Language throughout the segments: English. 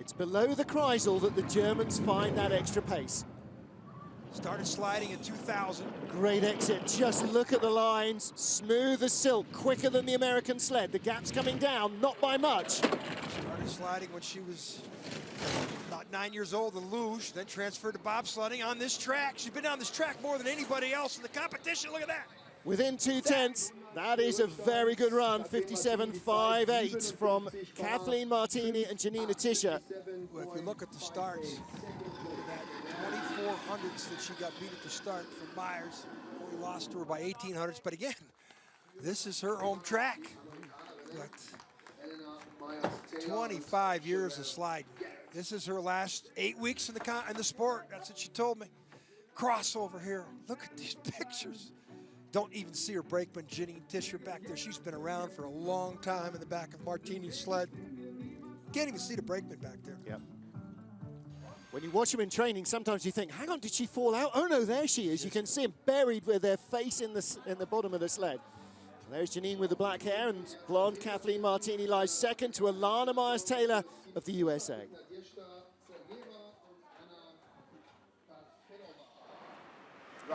It's below the Kreisel that the Germans find that extra pace. Started sliding in 2000. Great exit, just look at the lines. Smooth as silk, quicker than the American sled. The gap's coming down, not by much. Started sliding when she was about 9 years old in luge, then transferred to bobsledding on this track. She's been on this track more than anybody else in the competition. Look at that. Within 2/10, that is a very good run. 57.58 from Kathleen Martini and Janina Tischer. Well, if you look at the starts, that 2400s that she got beat at the start from Myers, only lost to her by 1800s. But again, this is her home track. But 25 years of sliding. This is her last 8 weeks in the sport. That's what she told me. Crossover here. Look at these pictures. Don't even see her brakeman, Janine Tischer, back there. She's been around for a long time in the back of Martini's sled. Can't even see the brakeman back there. Yep. When you watch them in training, sometimes you think, hang on, did she fall out? Oh no, there she is. You can see them buried with their face in the bottom of the sled. And there's Janine with the black hair, and blonde Kathleen Martini lies second to Alana Myers-Taylor of the USA.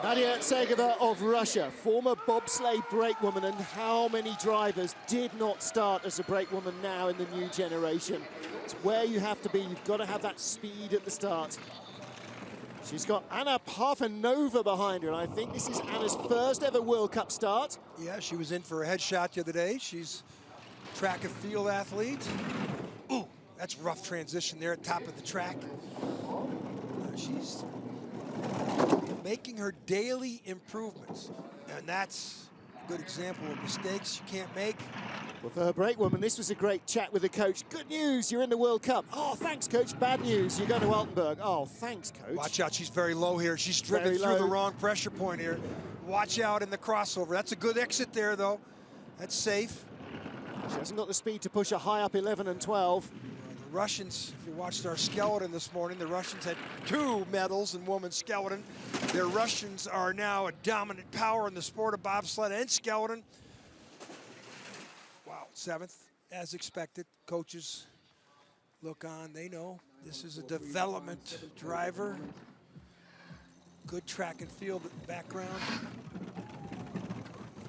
Nadia Segova of Russia, former bobsleigh brakewoman, and how many drivers did not start as a brakewoman now in the new generation? It's where you have to be. You've got to have that speed at the start. She's got Anna Parfanova behind her, and I think this is Anna's first ever World Cup start. Yeah, she was in for a headshot the other day. She's a track and field athlete. Ooh, that's rough transition there at top of the track. She's making her daily improvements, and that's a good example of mistakes you can't make. Well, for her brakewoman, this was a great chat with the coach. Good news, you're in the World Cup. Oh, thanks, coach. Bad news, you're going to Altenberg. Oh, thanks, coach. Watch out, she's very low here. She's driven through the wrong pressure point here. Watch out in the crossover. That's a good exit there, though. That's safe. She hasn't got the speed to push her high up 11 and 12. The Russians, if you watched our skeleton this morning, the Russians had 2 medals in women's skeleton. Their Russians are now a dominant power in the sport of bobsled and skeleton. Wow, 7th, as expected. Coaches look on, they know this is a development driver. Good track and field background.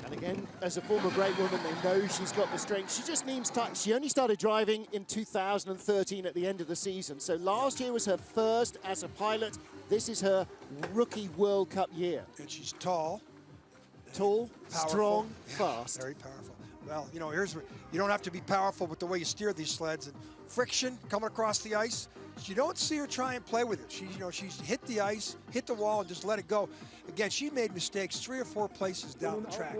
And again, as a former brakewoman, they know she's got the strength. She just needs time. She only started driving in 2013 at the end of the season. So last year was her first as a pilot. This is her rookie World Cup year. And she's tall. Tall, powerful, strong, fast. Very powerful. Well, you know, here's where you don't have to be powerful with the way you steer these sleds. And friction coming across the ice, you don't see her try and play with it. She's hit the ice, hit the wall, and just let it go. Again, she made mistakes 3 or 4 places down the track.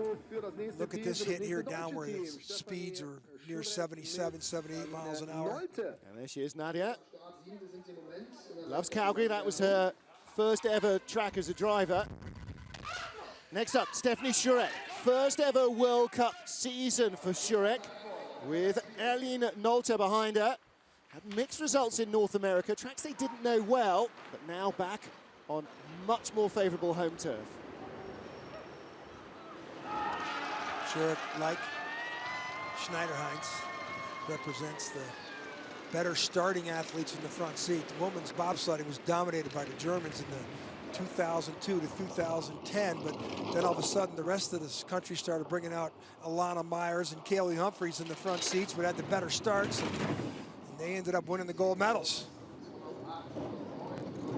Look at this hit here down where the speeds are near 77, 78 miles an hour. And there she is, Nadia. Loves Calgary. That was her first ever track as a driver. Next up, Stephanie Shurek. First ever World Cup season for Shurek, with Eileen Nolte behind her. Had mixed results in North America, tracks they didn't know well, but now back on much more favorable home turf. Shurek, like Schneiderheinz, represents the better starting athletes in the front seat. The women's bobsledding was dominated by the Germans in the 2002 to 2010, but then all of a sudden the rest of this country started bringing out Alana Myers and Kaylee Humphreys in the front seats, but had the better starts, and they ended up winning the gold medals.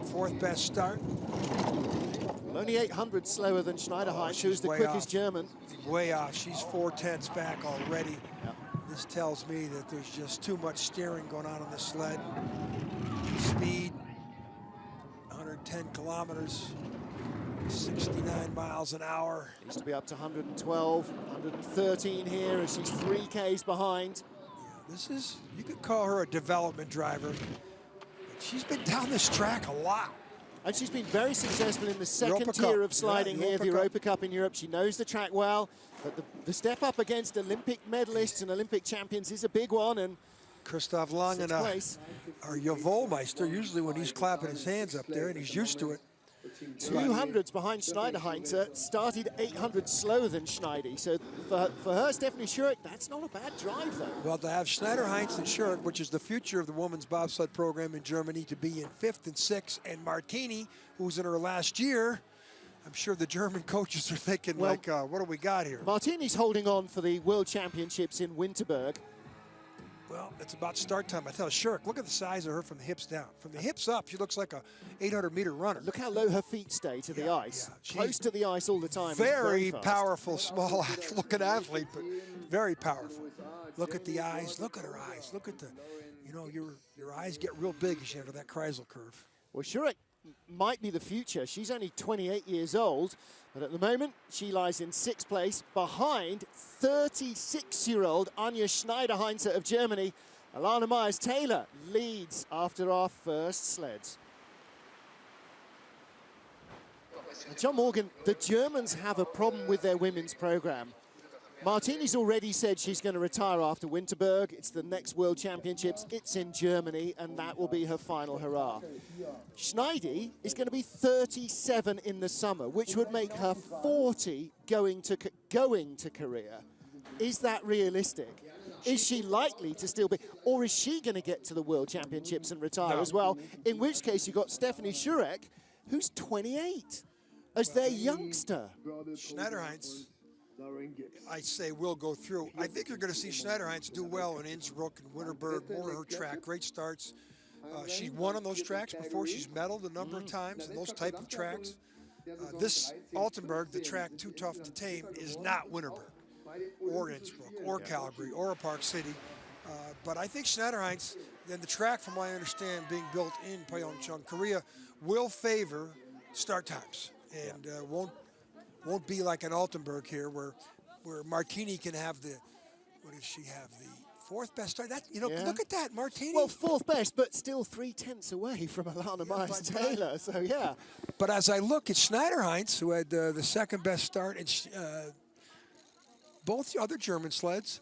4th best start. Only 800 slower than Schneiderheinz, who's the quickest German. Way off. She's 4/10 back already. Yep. This tells me that there's just too much steering going on this sled. Speed, 110 kilometers, 69 miles an hour. Needs to be up to 112, 113 here as she's 3 Ks behind. Yeah, this is, you could call her a development driver. But she's been down this track a lot. And she's been very successful in the second tier of sliding here, the Europa Cup in Europe. She knows the track well, but the step up against Olympic medalists and Olympic champions is a big one. And Christoph Langen, our Jawohlmeister, usually when he's clapping his hands up there, and he's used to it. 200s behind Schneider-Heinze, started 800 slower than Schneidi. So for her, Stephanie Schurek, that's not a bad drive, though. Well, to have Schneider-Heinze and Schurek, which is the future of the women's bobsled program in Germany, to be in 5th and 6th, and Martini, who's in her last year, I'm sure the German coaches are thinking, well, like, what do we got here? Martini's holding on for the World Championships in Winterberg. Well, it's about start time. I tell you, Schurek, look at the size of her from the hips down. From the hips up, she looks like a 800-meter runner. Look how low her feet stay to the ice. Yeah. Close to the ice all the time. Very powerful, small-looking athlete, but very powerful. Look at the eyes. Look at her eyes. Look at the, you know, your eyes get real big as you enter that Kreisel curve. Well, Schurek might be the future. She's only 28 years old, but at the moment she lies in 6th place behind 36-year-old Anja Schneider-Heinze of Germany. Alana Myers-Taylor leads after our first sleds. John Morgan, the Germans have a problem with their women's program. Martini's already said she's going to retire after Winterberg. It's the next World Championships. It's in Germany, and that will be her final hurrah. Schneidi is going to be 37 in the summer, which would make her 40 going to Korea. Is that realistic? Is she likely to still be, or is she going to get to the World Championships and retire as well? In which case, you've got Stephanie Schurek, who's 28, as their youngster. Schneider-Heinze, I say, will go through. I think you're going to see Schneider-Heinze do well in Innsbruck and Winterberg, more her track, great starts. She's won on those tracks before. She's medaled a number of times in those type of tracks. This Altenberg, the track too tough to tame, is not Winterberg or Innsbruck or Calgary or Park City. But I think Schneider-Heinze, and the track, from what I understand, being built in Pyeongchang, Korea, will favor start times and won't be like an Altenberg here where Martini can have the, what does she have, the 4th best start? That, you know, look at that, Martini. Well, 4th best, but still 3/10 away from Alana Myers-Taylor, so yeah. But as I look at Schneider-Heinze, who had the 2nd best start, and both the other German sleds,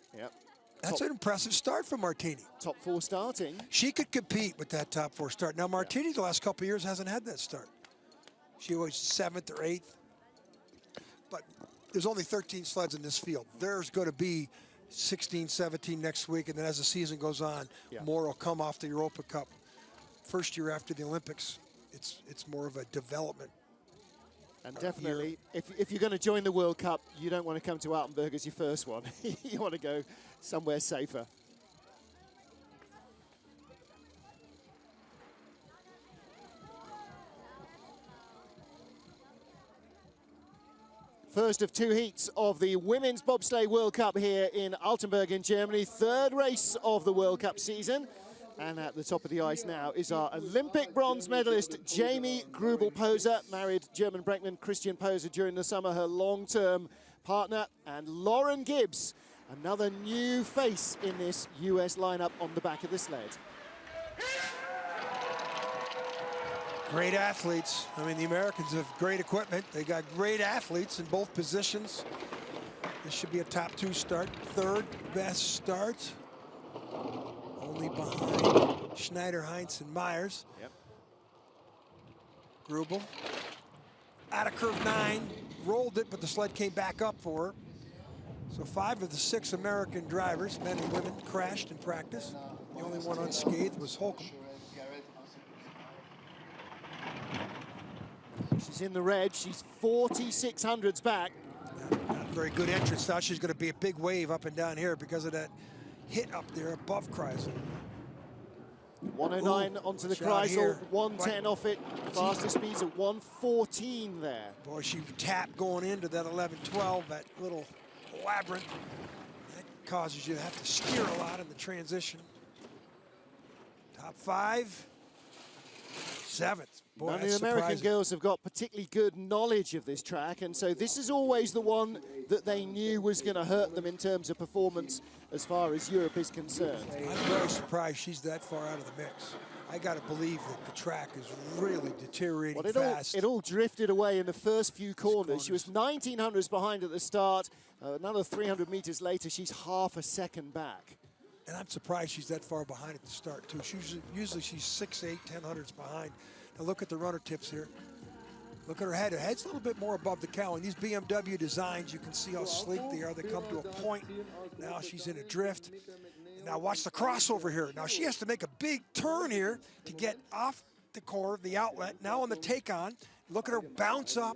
that's an impressive start from Martini. Top 4 starting. She could compete with that top 4 start. Now, Martini, the last couple of years, hasn't had that start. She was 7th or 8th. But there's only 13 sleds in this field. There's going to be 16, 17 next week, and then as the season goes on, more will come off the Europa Cup. First year after the Olympics, it's more of a development. And definitely, if you're going to join the World Cup, you don't want to come to Altenberg as your first one. You want to go somewhere safer. First of 2 heats of the Women's Bobsleigh World Cup here in Altenberg in Germany. 3rd race of the World Cup season. And at the top of the ice now is our Olympic bronze medalist, Jamie Grubel-Poser, married German brakeman Christian Poser during the summer, her long-term partner, and Lauren Gibbs, another new face in this US lineup on the back of the sled. Great athletes. I mean, the Americans have great equipment. They got great athletes in both positions. This should be a top 2 start, 3rd best start. Only behind Schneider-Heinze and Myers. Grubel. Out of curve 9, rolled it, but the sled came back up for her. So 5 of the 6 American drivers, men and women, crashed in practice. The only one unscathed was Holcomb. She's in the red. She's 4,600s back. Not a very good entrance. Now she's going to be a big wave up and down here because of that hit up there above Kreisel. 109 onto the Kreisel, 110 off it. Fastest speeds at 114 there. Boy, she tapped going into that 11-12, that little labyrinth. That causes you to have to steer a lot in the transition. Top 5, 7th. Boy, None of the American girls have got particularly good knowledge of this track, and so this is always the one that they knew was going to hurt them in terms of performance as far as Europe is concerned. I'm very surprised she's that far out of the mix. I got to believe that the track is really deteriorating fast. It all drifted away in the first few corners. She was 1900s behind at the start. Another 300 meters later, she's half a second back. And I'm surprised she's that far behind at the start, too. Usually she's 6, 8, 10 hundredths behind. Now look at the runner tips here. Look at her head. Her head's a little bit more above the cowling. These BMW designs, you can see how sleek they are. They come to a point. Now she's in a drift. And now watch the crossover here. Now she has to make a big turn here to get off the core of the outlet. Now on the take-on, look at her bounce up.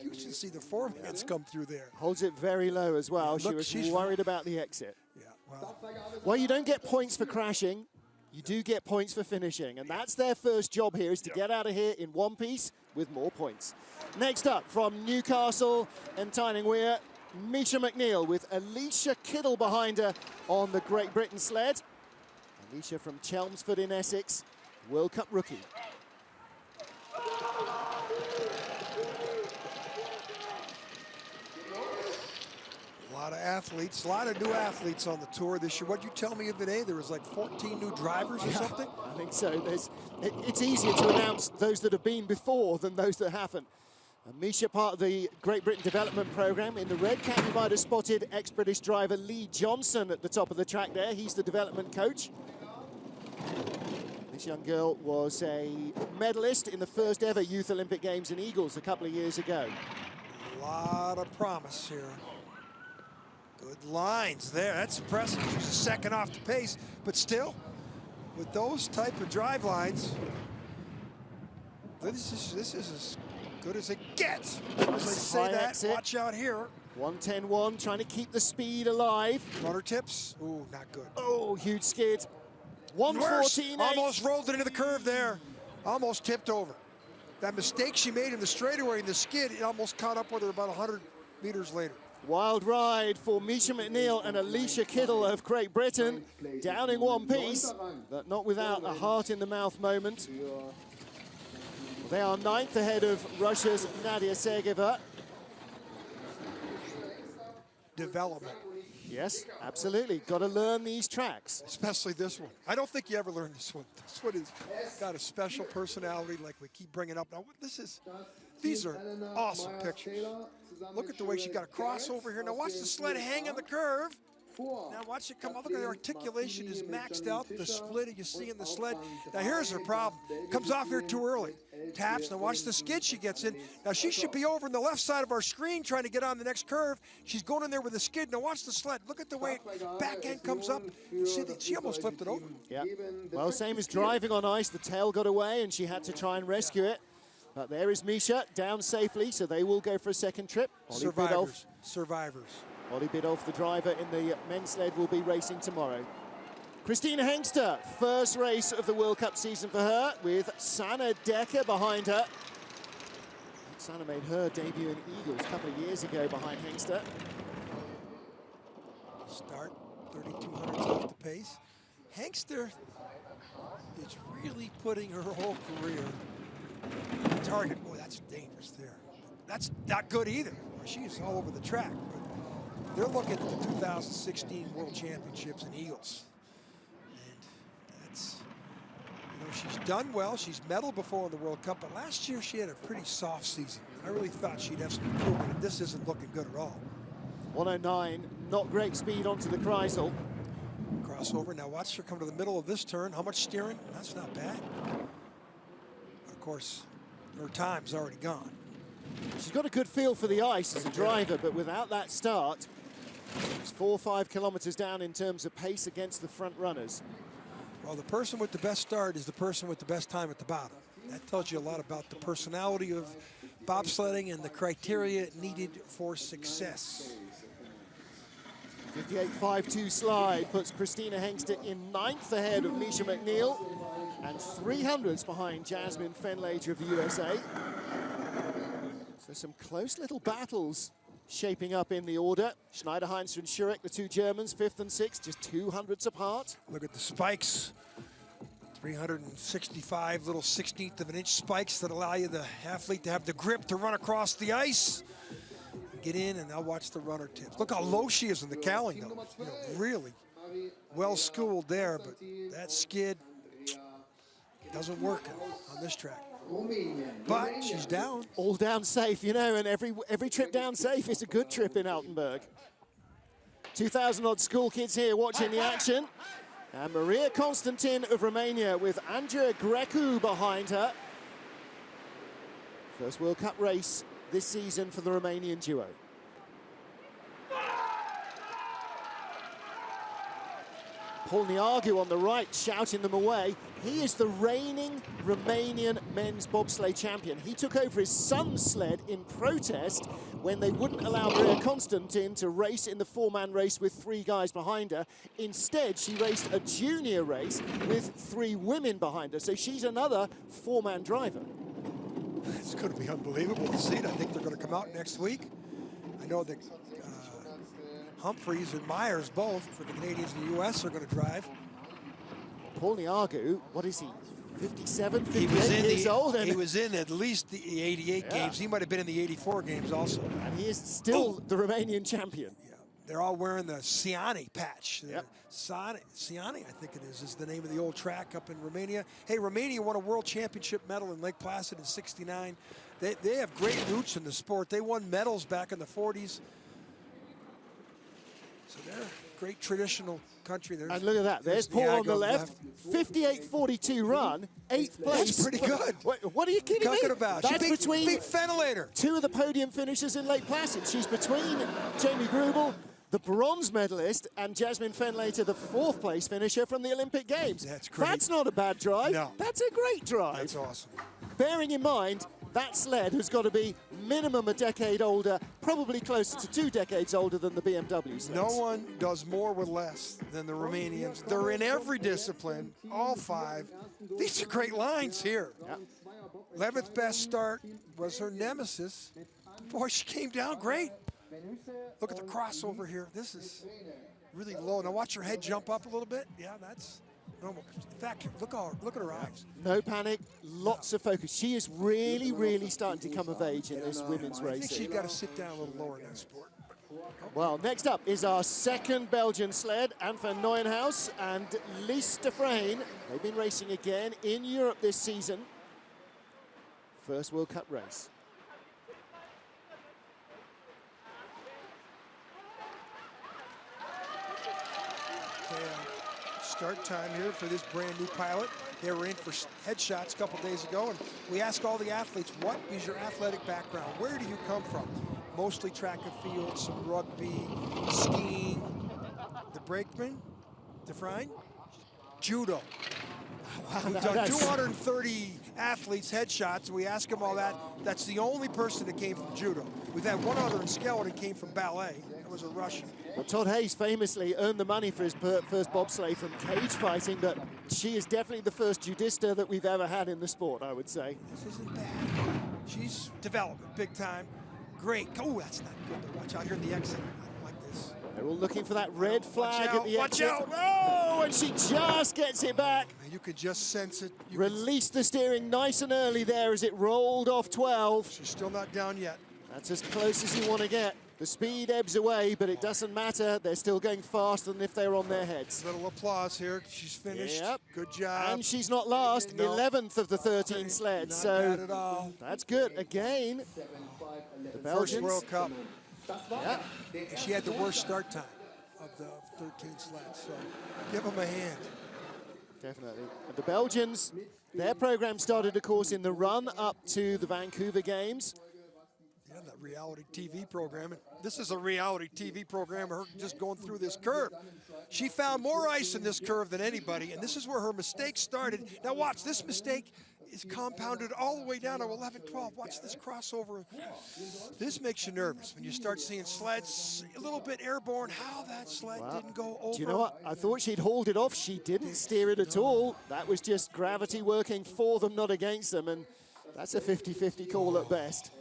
You should see the forehands come through there. Holds it very low as well. Yeah, look, she's worried about the exit. Yeah, well. Well, you don't get points for crashing. You do get points for finishing, and that's their first job here, is to get out of here in one piece with more points. Next up, from Newcastle and Tyne-and-Wear, Misha McNeil with Alicia Kiddle behind her on the Great Britain sled. Alicia from Chelmsford in Essex, World Cup rookie. A lot of athletes, a lot of new athletes on the tour this year. What'd you tell me of the day? There was like 14 new drivers or something? I think so. It's easier to announce those that have been before than those that haven't. Misha, part of the Great Britain Development Programme. In the red cap, you might have spotted ex-British driver Lee Johnson at the top of the track there. He's the development coach. This young girl was a medalist in the first ever Youth Olympic Games in Eagles a couple of years ago. A lot of promise here. Good lines there. That's impressive. She's a second off the pace, but still, with those type of drive lines, this is as good as it gets. As I say that, exit. watch out here. 1:10.1, trying to keep the speed alive. Runner tips. Ooh, not good. Oh, huge skid. 1:14.8. Almost rolled it into the curve there. Almost tipped over. That mistake she made in the straightaway in the skid, it almost caught up with her about 100 meters later. Wild ride for Misha McNeil and Alicia Kiddle of Great Britain. Down in one piece, but not without a heart-in-the-mouth moment. They are 9th ahead of Russia's Nadia Sergeva. Development. Yes, absolutely. Got to learn these tracks. Especially this one. I don't think you ever learn this one. This one has got a special personality, like we keep bringing up. Now, these are awesome pictures. Look at the way she got a crossover here. Now watch the sled hang on the curve. Now watch it come up. Look at the articulation is maxed out. The split you see in the sled. Now here's her problem. Comes off here too early. Taps. Now watch the skid she gets in. Now she should be over on the left side of our screen trying to get on the next curve. She's going in there with a skid. Now watch the sled. Look at the way back end comes up. You see that she almost flipped it over. Yeah. Well, same as driving on ice. The tail got away and she had to try and rescue it. But there is Misha down safely, so they will go for a second trip. Survivors. Survivors. Ollie Bidoff, the driver in the men's sled, will be racing tomorrow. Christina Hengster, first race of the World Cup season for her, with Sanna Decker behind her. Sanna made her debut in Eagles a couple of years ago behind Hengster. Start 3,200 off the pace. Hengster is really putting her whole career target. Boy, that's dangerous there. That's not good either. She's all over the track. But they're looking at the 2016 World Championships in Eagles. And that's, she's done well. She's medaled before in the World Cup, but last year she had a pretty soft season. I really thought she'd have some improvement, and this isn't looking good at all. 109, not great speed onto the Kreisel. Crossover. Now watch her come to the middle of this turn. How much steering? That's not bad. Of course, her time's already gone. She's got a good feel for the ice as a driver, but without that start, it's 4 or 5 kilometers down in terms of pace against the front runners. Well, the person with the best start is the person with the best time at the bottom. That tells you a lot about the personality of bobsledding and the criteria needed for success. 58.52 slide puts Christina Hengster in 9th ahead of Misha McNeil and 300s behind Jasmine Fenlager of the USA. So some close little battles shaping up in the order. Schneiderheinz and Schurek, the two Germans, 5th and 6th, just 200s apart. Look at the spikes. 365 little 1/16 of an inch spikes that allow you, the athlete, to have the grip to run across the ice. Get in, and now watch the runner tips. Look how low she is in the cowling, though. Really well schooled there, but that skid doesn't work on this track. But she's down. All down safe, and every trip down safe is a good trip in Altenberg. 2,000-odd school kids here watching the action. And Maria Constantin of Romania with Andrea Grecu behind her. First World Cup race this season for the Romanian duo. Polniargu on the right, shouting them away. He is the reigning Romanian men's bobsleigh champion. He took over his son's sled in protest when they wouldn't allow Maria Constantin to race in the four-man race with 3 guys behind her. Instead, she raced a junior race with 3 women behind her. So she's another 4-man driver. It's going to be unbelievable to see it. I think they're going to come out next week. I know that Humphreys and Myers both, for the Canadians in the U.S., are going to drive. Polniargu, what is he, 57, 58 years old? And he was in at least the 88 games. He might have been in the 84 games also. And he is still the Romanian champion. Yeah. They're all wearing the Saxony patch. Yep. Saxony, I think it is the name of the old track up in Romania. Hey, Romania won a world championship medal in Lake Placid in '69. They have great roots in the sport. They won medals back in the 40s. So they're a great traditional country. And look at that. There's Paul on the left. 58.42 run, 8th place. That's pretty good. What are you kidding me? About? That's between big ventilator. 2 of the podium finishers in Lake Placid. She's between Jamie Grubel, the bronze medalist, and Jasmine Fenlater, the 4th place finisher from the Olympic Games. That's great. That's not a bad drive. No. That's a great drive. That's awesome. Bearing in mind, that sled has got to be minimum a decade older, probably closer to 2 decades older than the BMW sleds. No one does more with less than the Romanians. They're in every discipline, all 5. These are great lines here. Yep. 11th best start was her nemesis. Boy, she came down great. Look at the crossover here. This is really low. Now watch her head jump up a little bit. Yeah, that's normal. In fact, look at her eyes. No panic, lots of focus. She is really, really starting to come of age in this women's race. I think she's got to sit down a little lower in that sport. Well, next up is our second Belgian sled, Anne van Neuenhuis and Lies de Freyne. They've been racing again in Europe this season. First World Cup race. Start time here for this brand new pilot. They were in for headshots a couple days ago, and we asked all the athletes, what is your athletic background? Where do you come from? Mostly track and field, some rugby, skiing. The brakeman, de Freyne, judo. Wow, we've done 230 athletes headshots. We asked them all that. That's the only person that came from judo. We've had one other in skeleton came from ballet. That was a Russian. Well, Todd Hayes famously earned the money for his first bobsleigh from cage fighting, but she is definitely the first judista that we've ever had in the sport, I would say. This isn't bad. She's development, big time. Great. Oh, that's not good to watch out here in the exit. I don't like this. They're all looking for that red flag at the watch exit. Out. Oh, and she just gets it back. You could just sense it. Released the steering nice and early there as it rolled off 12. She's still not down yet. That's as close as you want to get. The speed ebbs away, but it doesn't matter. They're still going faster than if they were on their heads. Little applause here. She's finished. Yep. Good job. And she's not last. No. 11th of the 13 sleds. Not so bad at all. That's good. Again, the Belgians. First World Cup. Yeah. She had the worst start time of the 13 sleds, so give them a hand. Definitely. And the Belgians, their program started, of course, in the run up to the Vancouver Games. Yeah, that reality TV program. And this is a reality TV program, her just going through this curve. She found more ice in this curve than anybody, and this is where her mistake started. Now watch, this mistake is compounded all the way down to 11-12. Watch this crossover. This makes you nervous when you start seeing sleds a little bit airborne. How that sled didn't go over. Do you know what? I thought she'd hauled it off. She didn't steer it at all. That was just gravity working for them, not against them, and that's a 50-50 call at best.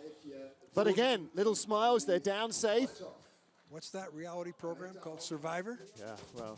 But again, little smiles, they're down safe. What's that reality program called, Survivor? Yeah, well,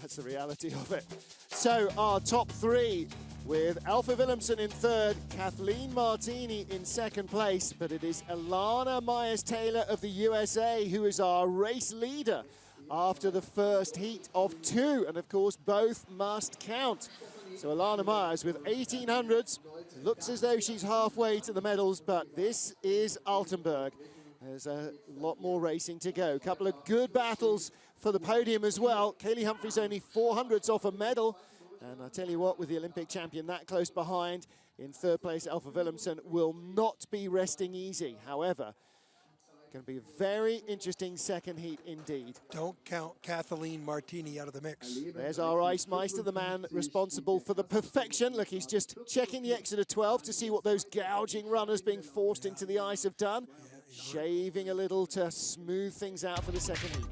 that's the reality of it. So our top 3 with Alfa Willemsen in 3rd, Kathleen Martini in 2nd place, but it is Alana Myers-Taylor of the USA who is our race leader after the first heat of 2, and of course both must count. So Alana Myers with 1800s, looks as though she's halfway to the medals, but this is Altenberg. There's a lot more racing to go. A couple of good battles for the podium as well. Kaylee Humphries only 400s off a medal. And I tell you what, with the Olympic champion that close behind, in third place, Alfa Willemsen will not be resting easy. However, going to be a very interesting second heat indeed. Don't count Kathleen Martini out of the mix. There's our Ice Meister, the man responsible for the perfection. Look, he's just checking the exit of 12 to see what those gouging runners being forced into the ice have done. Shaving a little to smooth things out for the second heat.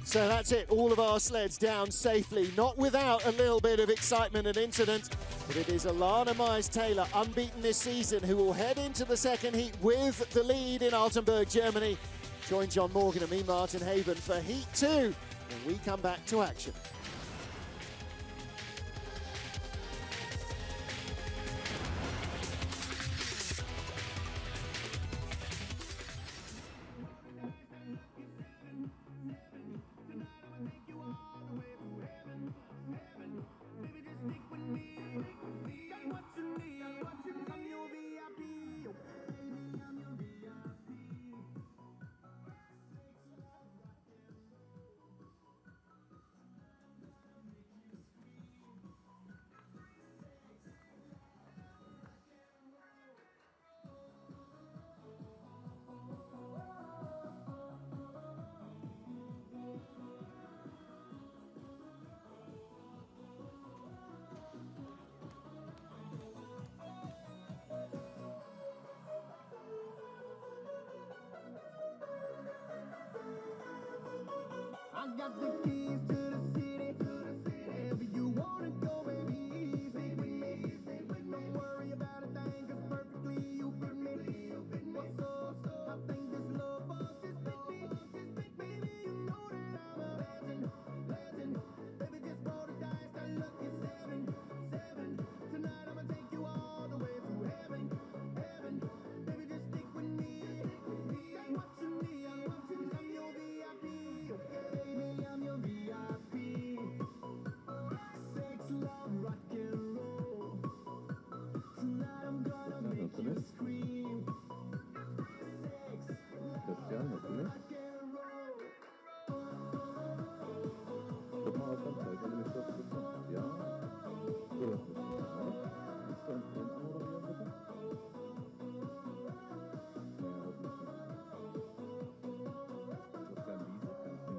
So that's it, all of our sleds down safely, not without a little bit of excitement and incident, but it is Alana Myers-Taylor, unbeaten this season, who will head into the second heat with the lead in Altenberg, Germany. Join John Morgan and me, Martin Haven, for Heat 2 when we come back to action. I got the keys to the city, wherever you wanna go, baby. Stay with me, don't worry about a thing, 'cause perfectly you fit me. What's up? I think this love bug just bit me. Baby, you know that I'm a legend. Baby, just roll the dice, that luck is seven. Tonight I'ma take you all the way to heaven. Baby, just stick with me. Got what you need, I'm your VIP. Baby, I'm your VIP. Sex, love, rock and roll. Tonight I'm gonna make you scream. Sex, Christian, hörst du mich? rock and roll. Guck mal auf dein Zeug, wenn du mich kurz bekommst. Ja? Du hörst mich. Ja? Kannst du einen Ton anmoderieren, bitte? Nee, er hört mich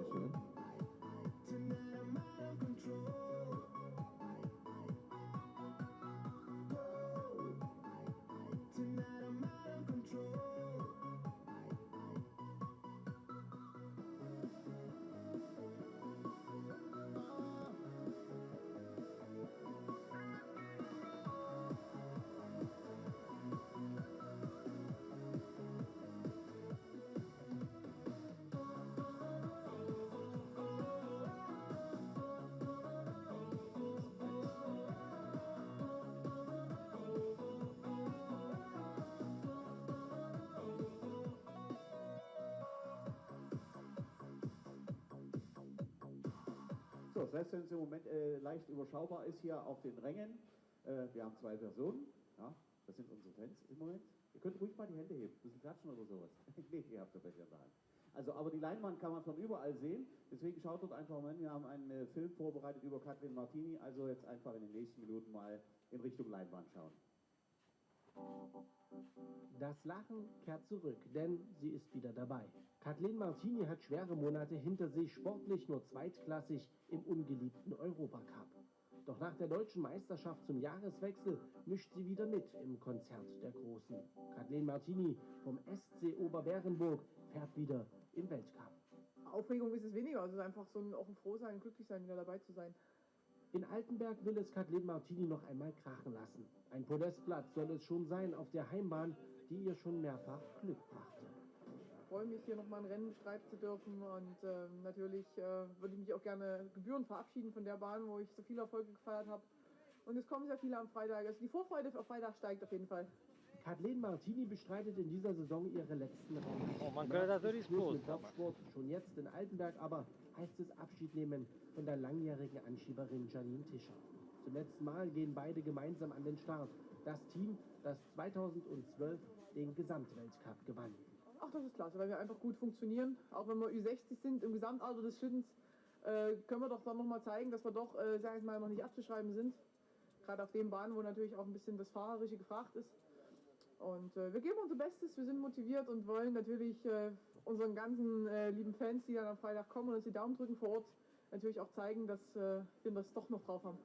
nicht. Christian Wiese, kannst du mich hören? Tonight I'm out of control. Tonight I'm out of control. So, das heißt, wenn es im Moment leicht überschaubar ist hier auf den Rängen, wir haben 2 Personen, ja, das sind unsere Fans im Moment. Ihr könnt ruhig mal die Hände heben, ein bisschen klatschen oder sowas. Nee, ihr habt ja Becher in der Hand. Also, aber die Leinwand kann man von überall sehen, deswegen schaut dort einfach mal hin. Wir haben einen Film vorbereitet über Kathleen Martini, also jetzt einfach in den nächsten Minuten mal in Richtung Leinwand schauen. Das Lachen kehrt zurück, denn sie ist wieder dabei. Kathleen Martini hat schwere Monate hinter sich, sportlich nur zweitklassig im ungeliebten Europacup. Doch nach der deutschen Meisterschaft zum Jahreswechsel mischt sie wieder mit im Konzert der Großen. Kathleen Martini vom SC Oberbärenburg fährt wieder im Weltcup. Aufregung ist es weniger, also einfach so auch ein Frohsein, glücklich sein, wieder dabei zu sein. In Altenberg will es Kathleen Martini noch einmal krachen lassen. Ein Podestplatz soll es schon sein auf der Heimbahn, die ihr schon mehrfach Glück brachte. Ich freue mich, hier nochmal ein Rennen bestreiten zu dürfen und natürlich würde ich mich auch gerne gebührend verabschieden von der Bahn, wo ich so viele Erfolge gefeiert habe. Und es kommen sehr viele am Freitag, also die Vorfreude auf Freitag steigt auf jeden Fall. Kathleen Martini bestreitet in dieser Saison ihre letzten Rennen. Oh, man könnte natürlich Schluss mit Bobsport schon jetzt in Altenberg, aber heißt es Abschied nehmen von der langjährigen Anschieberin Janine Tischer. Zum letzten Mal gehen beide gemeinsam an den Start. Das Team, das 2012 den Gesamtweltcup gewann. Ach, das ist klasse, weil wir einfach gut funktionieren. Auch wenn wir Ü60 sind, im Gesamtalter des Schüttens können wir doch dann nochmal zeigen, dass wir doch, sag ich mal, noch nicht abzuschreiben sind. Gerade auf den Bahnen, wo natürlich auch ein bisschen das Fahrerische gefragt ist. Und wir geben unser Bestes, wir sind motiviert und wollen natürlich unseren ganzen lieben Fans, die dann am Freitag kommen und uns die Daumen drücken vor Ort, natürlich auch zeigen, dass wir das doch noch drauf haben.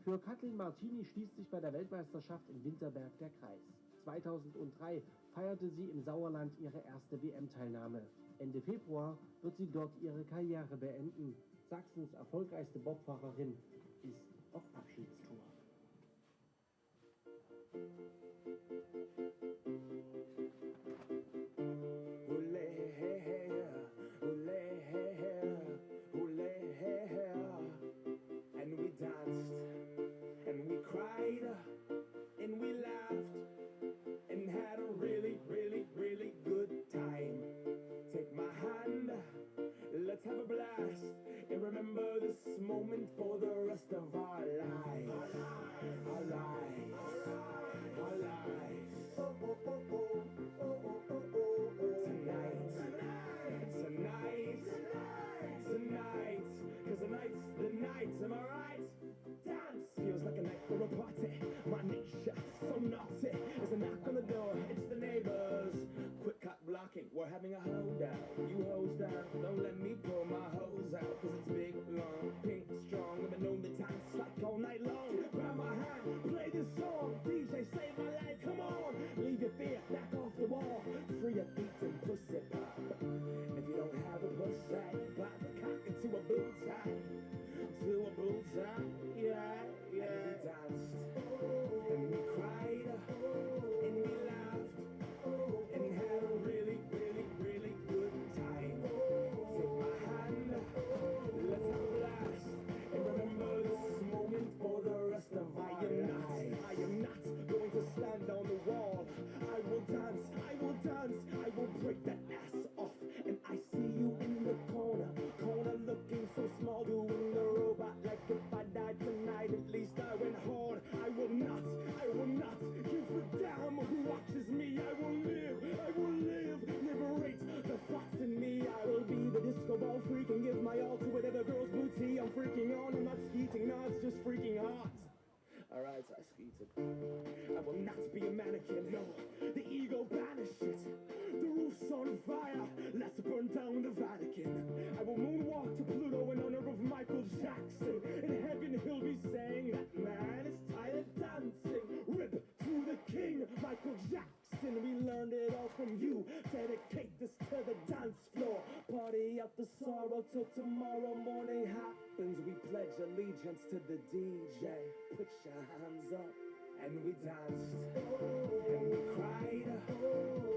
Für Kathleen Martini schließt sich bei der Weltmeisterschaft in Winterberg der Kreis. 2003 feierte sie im Sauerland ihre erste WM-Teilnahme. Ende Februar wird sie dort ihre Karriere beenden. Sachsens erfolgreichste Bobfahrerin ist auf Abschiedstour. And we danced, and we cried, and we laughed, and had a really, really, really good time. Take my hand, let's have a blast, and remember this moment for the rest of our lives. Our lives. Our lives. Oh, oh, oh, oh, oh, oh, oh, oh. Tonight. Tonight. Cause tonight's the night, am I right? Dance feels like a night for a party. My nature, so naughty. There's a knock on the door, it's the neighbors. Quick cut blocking, we're having a hoedown. You hose down, don't let me pull my hose out. Cause it's big, long, pink, strong. I've been known to dance like all night long. Grab my hand, play this song. DJ, save my life, come on. Leave your fear, back off the wall. Free your feet and pussy pop. If you don't have a pussy, pop the cock into a bullseye. To a bullseye, yeah, yeah. And we danced, and we cried, and we laughed, and had a really, really, really good time. Take my hand, let's have a blast, and remember this moment for the rest of our lives. I am not going to stand on the wall. I will dance, I will break that ass off, and I see you in the corner looking so small, doing the robot like if I died tonight, at least I went hard. I will not give a damn who watches me. I will live, liberate the thoughts in me. I will be the disco ball freak and give my all to whatever girl's booty I'm freaking on. I'm not skeeting, no, it's just freaking hot. Alright, I skeeted. I will not be a mannequin, no. The ego banish it. The roof's on fire. Let's burn down the Vatican. I will moonwalk to Pluto in honor of Michael Jackson. In heaven he'll be saying that man is tired of dancing. Rip to the king, Michael Jackson. We learned it all from you. Dedicate this to the dance floor. Party out the sorrow till tomorrow morning happens. We pledge allegiance to the DJ. Put your hands up. And we danced, and we cried,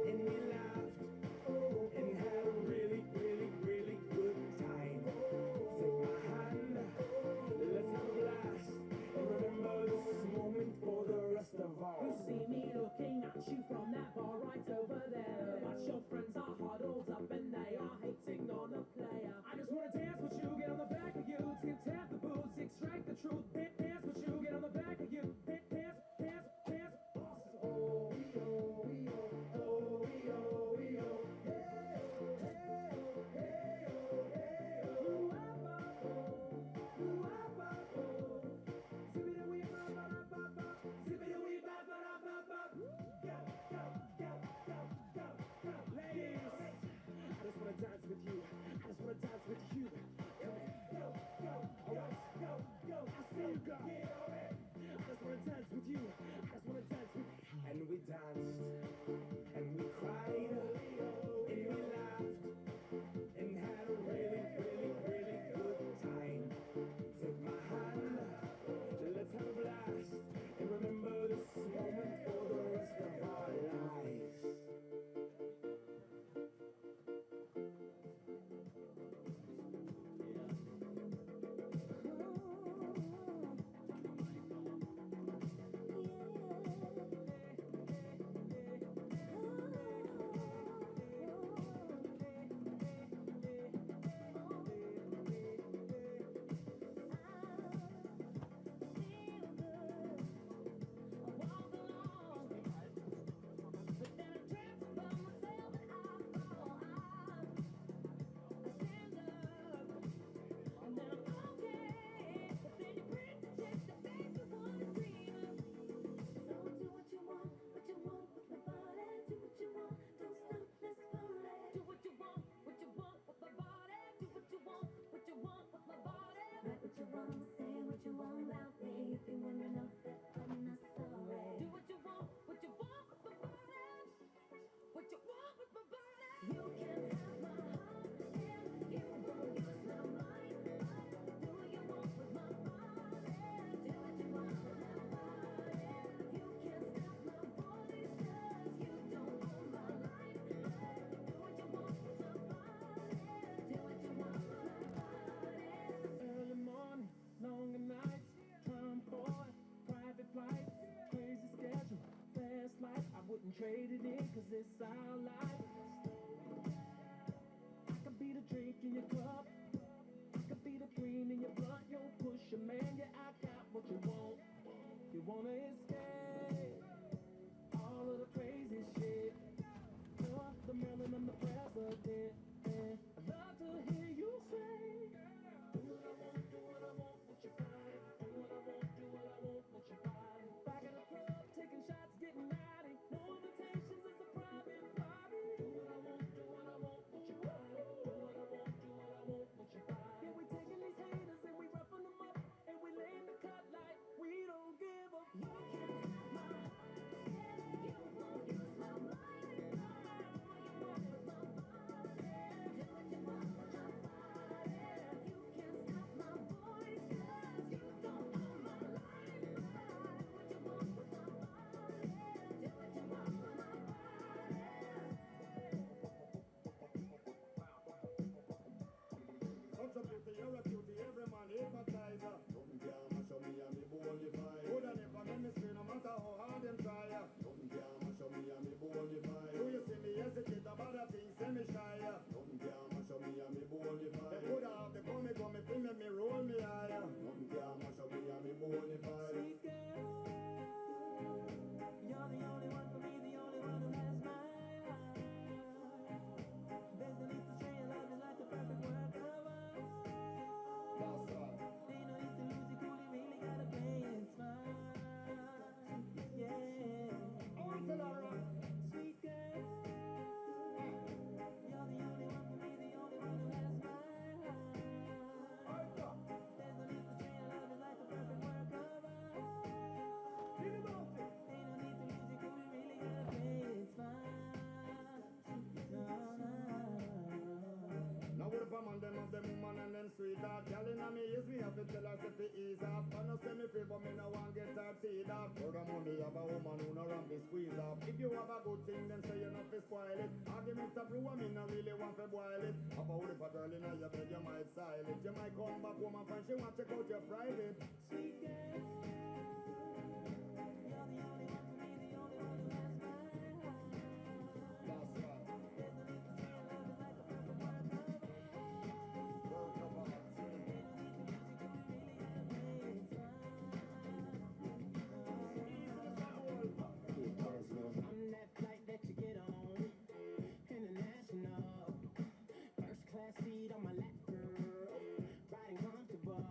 and we laughed, and had a really, really, really good time. Take my hand, let's have a blast, and remember this moment for the rest of our lives. You see me looking at you from that bar right over there, but your friends are huddled up and they are hating on a player. I just wanna dance with you, get on the back of you, tip tap the boots, extract the truth. Dance with you, get on the back of you, dance. And we danced, and we cried, and we laughed, and had a really, really, really good time. Take my hand, let's have a blast, and remember this moment for the rest of our lives. you want about me, if you want to know that I'm not sorry. Do what you want with my body. What you want with my body. You can have my heart if you won't use my mind. Do what you want with my body. Do what you want with my body. You can't stop my voice 'cause you don't own my life. Do what you want with my body. Do what you want with my body. Early morning, longer nights, time boy, private flights, crazy schedule, fast life. I wouldn't trade it in 'cause it's our life. I could be the drink in your cup, I could be the green in your blood. Yo, push your man, yeah, I got what you want. You wanna escape all of the crazy shit. You're the melon and the president. I'd love to hear you say, do what I want, do what I want with your body. Do what I want, do what I want with your body. Back in the club, taking shots, getting naughty. No invitations, it's a private party. Do what I want, do what I want with your body. Do what I want, do what I want with your body. Yeah, we taking these haters and we roughing them up and we laying the cut like we don't give a fuck. You can have my heart if you won't use my mind. Do what you want with my body. Do what you want with my body. You can't stop my voice 'cause you don't own my life. Do what you want with my body. Do what you want with my body. Such a beauty, you're a beauty, every man hypnotizer. Nothing can mash up me and me bonify. Coulda never make me scream no matter how hard them try. Nothing can mash up me and me bonify. Do you see me hesitate about a thing, say me shy. Nothing can mash up me and me bonify. They coulda have the come thing, make me roll me higher. Nothing can mash up me and me bonify. Sweet girl, you're the only one for me, the only one who has my heart. There's no need to stray, your love is like the perfect work of art. That's right. Ain't no need to lose it, cool, you really gotta play it smart. Yeah. Oh, it's a lot right. Sweet girl, you're the only one for me, the only one who has my heart. There's no need to stray, your love is like the perfect work of art. Think about it. Ain't no need to lose it, cool, you really gotta play it smart. No, no. Now what if I'm on them of them woman and them sweet dog? Girl inna me ears, me have to tell her to ease up. I no say me feel but me no want get her teed up. Furthermore, me have a woman who no run be squeeze up. If you have a good thing, then say you not fi spoil it. Arguments a brew, I me no really want to boil it. About if a girl inna your bed, you might style it. You might come back home and find she want check out your private. Sweet girl, you're the only one for me, the only one who has my heart. That's right. There's no need to stray, your love is like the perfect work of art. Work of art. Ain't no need to lose it, cool, you really gotta play it smart. I'm that flight that you get on, international, first class seat on my lap, girl, riding comfortable.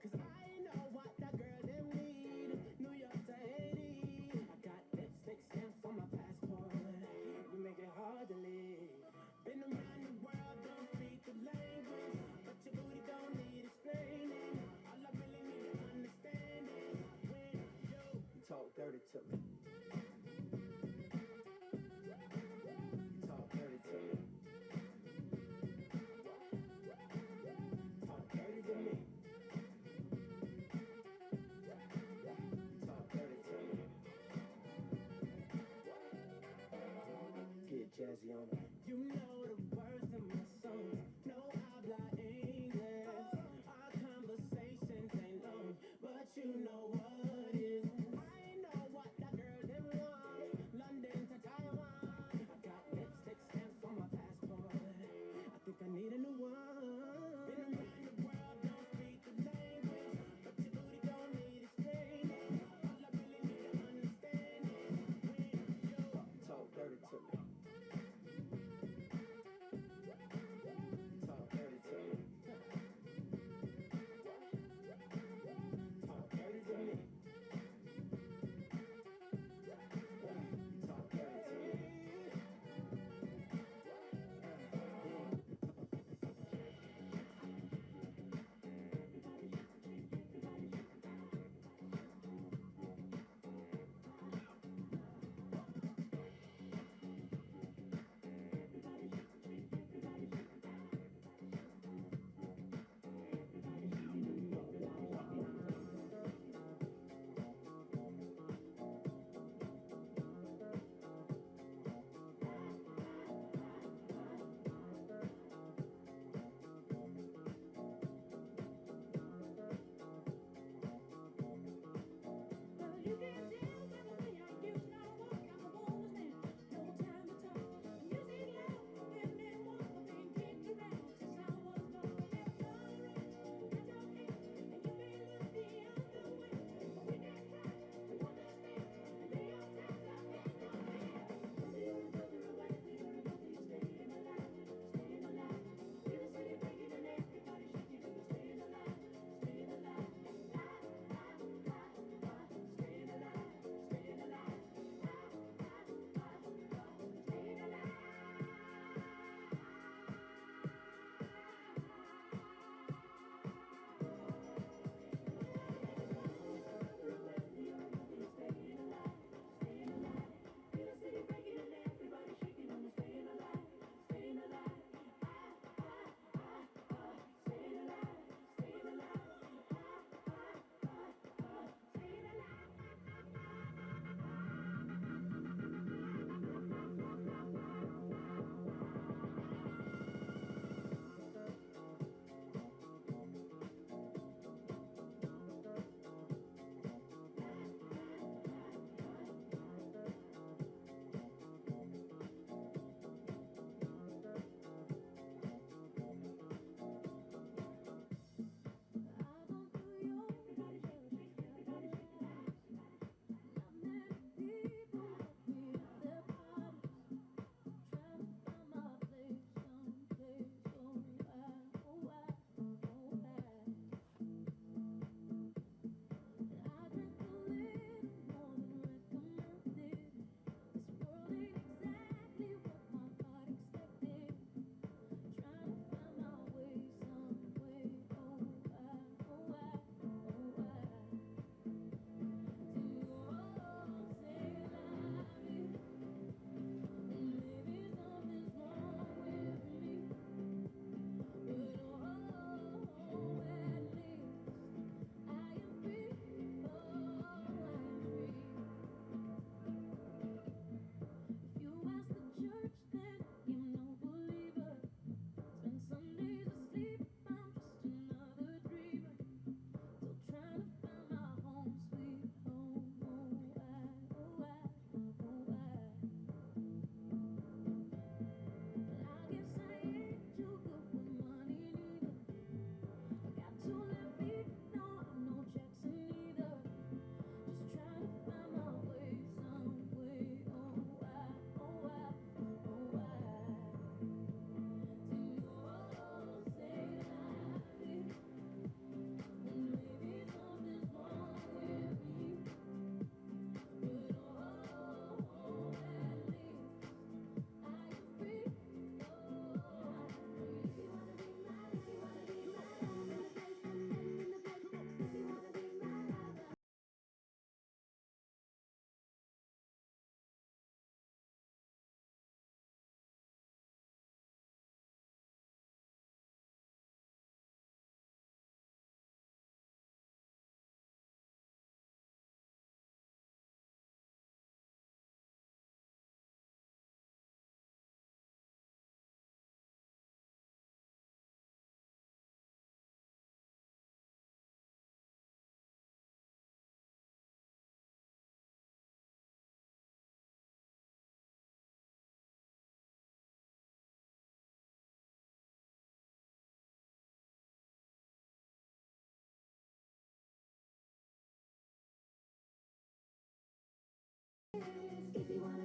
'Cause I know what that girl them need. New York to Haiti, I got lipstick stamps on my passport. You make it hard to leave. Been around the world, don't speak the language, but your booty don't need explaining. All I really need to understand is when you talk dirty to me. Talk dirty to me. Talk dirty to me. Talk dirty to me. Get jazzy on me. You know the words of my songs. No habla English. Our conversations ain't long, but you know what is. I know what that girl them want. London to Taiwan. I got lipstick stamps on my passport. I think I need a new one. Been around the world, don't speak the language, but your booty don't need explaining. All I really need to understand is when you talk dirty to me. Talk dirty to me. Talk dirty to me. If you wanna